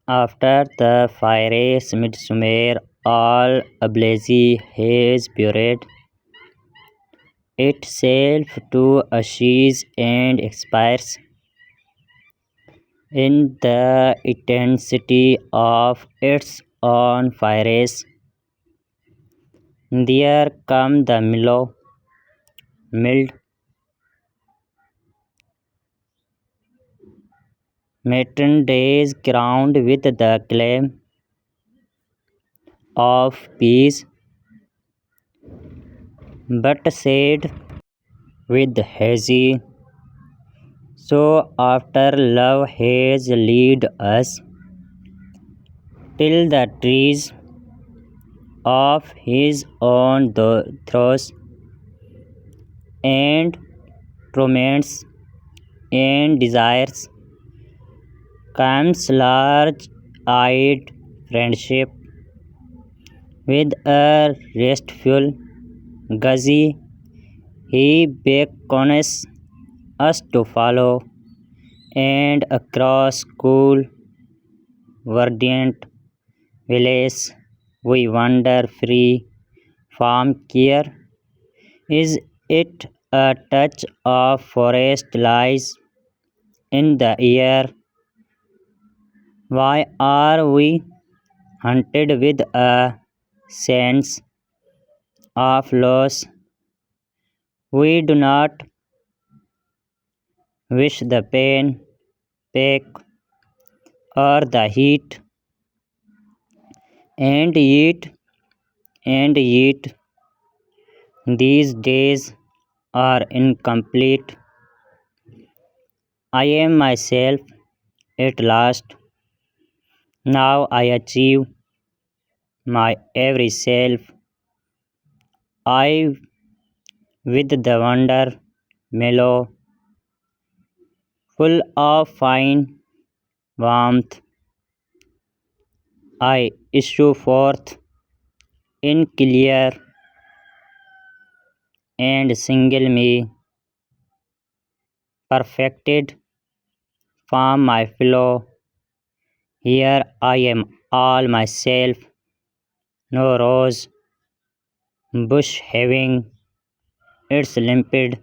After the fiery midsummer, all ablaze haze buried itself to ashes and expires in the intensity of its own fires. There come the mellow, mild, matin days crowned with the claim of peace, but shade with hazy. So after love has lead us till the trees of his own throats and torments and desires comes large-eyed friendship with a restful guzzy. He beckons us to follow, and across cool, verdant valleys we wander free from care. Is it a touch of forest lies in the air? Why are we haunted with a sense of loss? We do not wish the pain, ache, or the heat, and yet, these days are incomplete. I am myself at last. Now I achieve my every self. I with the wonder, mellow, full of fine warmth. I issue forth in clear and single me, perfected from my fellow. Here I am all myself, no rose bush having its limpid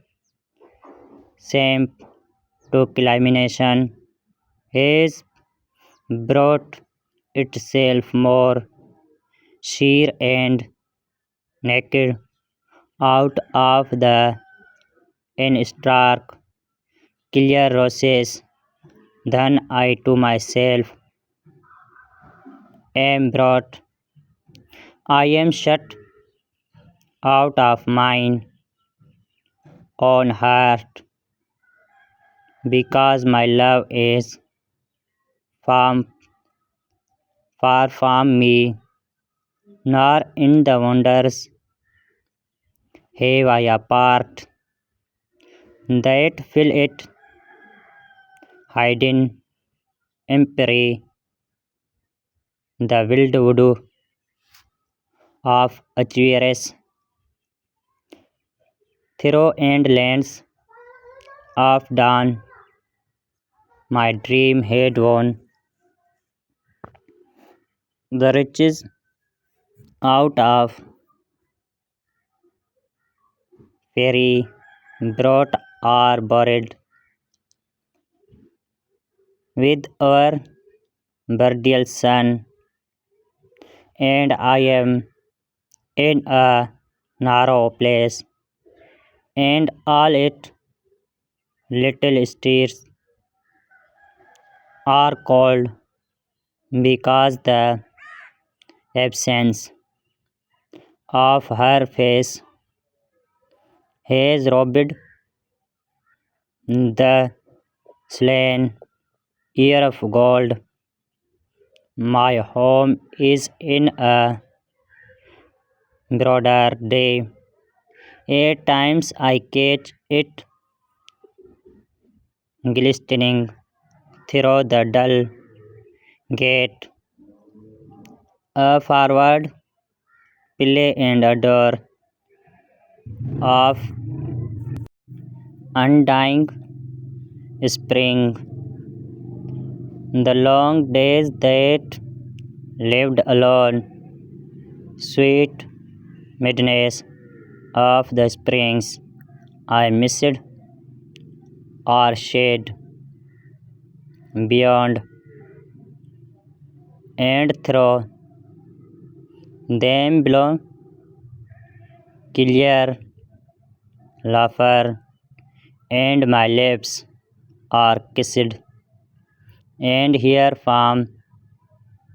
shape to culmination has brought itself more sheer and naked out of the in stark clear roses than I to myself am brought. I am shut out of mine own heart because my love is far, far from me, nor in the wonders have I a part that fill it, hiding empire, the wild voodoo of Achieres, through and lands of dawn, my dream had won the riches out of fairy brought or buried with our burial sun, and I am in a narrow place, and all its little stairs are cold because the absence of her face has robbed the slain ear of gold. My home is in a broader day. At times I catch it glistening through the dull gate, a forward play and a door of undying spring. The long days that lived alone, sweet midnights of the springs I missed are shed beyond, and through them blow clear laughter, and my lips are kissed, and here from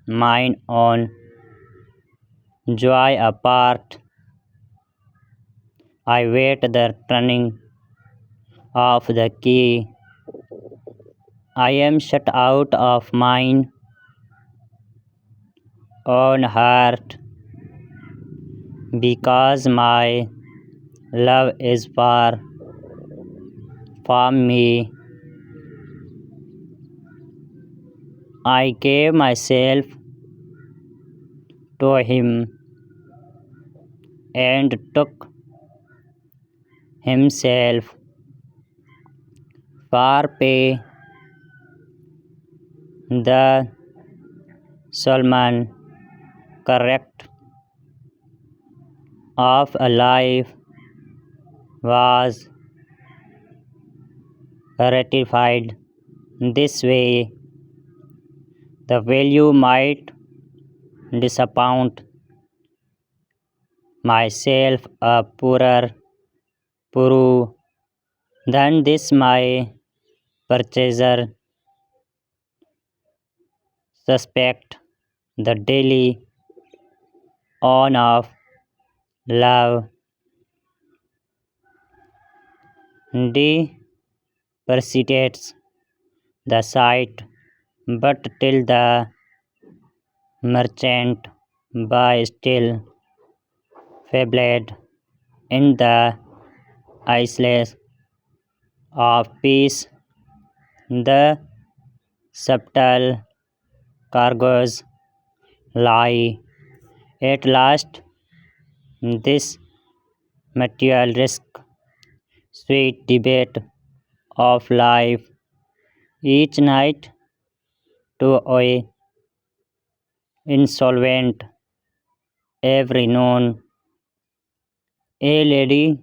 mine own joy apart, I wait the turning of the key. I am shut out of mine own heart because my love is far from me. I gave myself to him and took himself for pay. The Solomon correct of a life was ratified this way. The value might disappoint myself a poorer puru than this my purchaser suspect the daily on of love depreciates the sight, but till the merchant buy still fabled in the isles of peace, the subtle cargoes lie. At last, this material risk, sweet debate of life, each night to a insolvent every noon. A lady,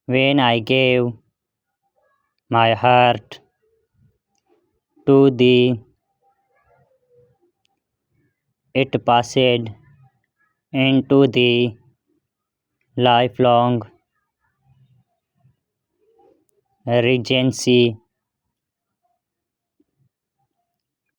when I gave my heart to thee, it passed into the lifelong regency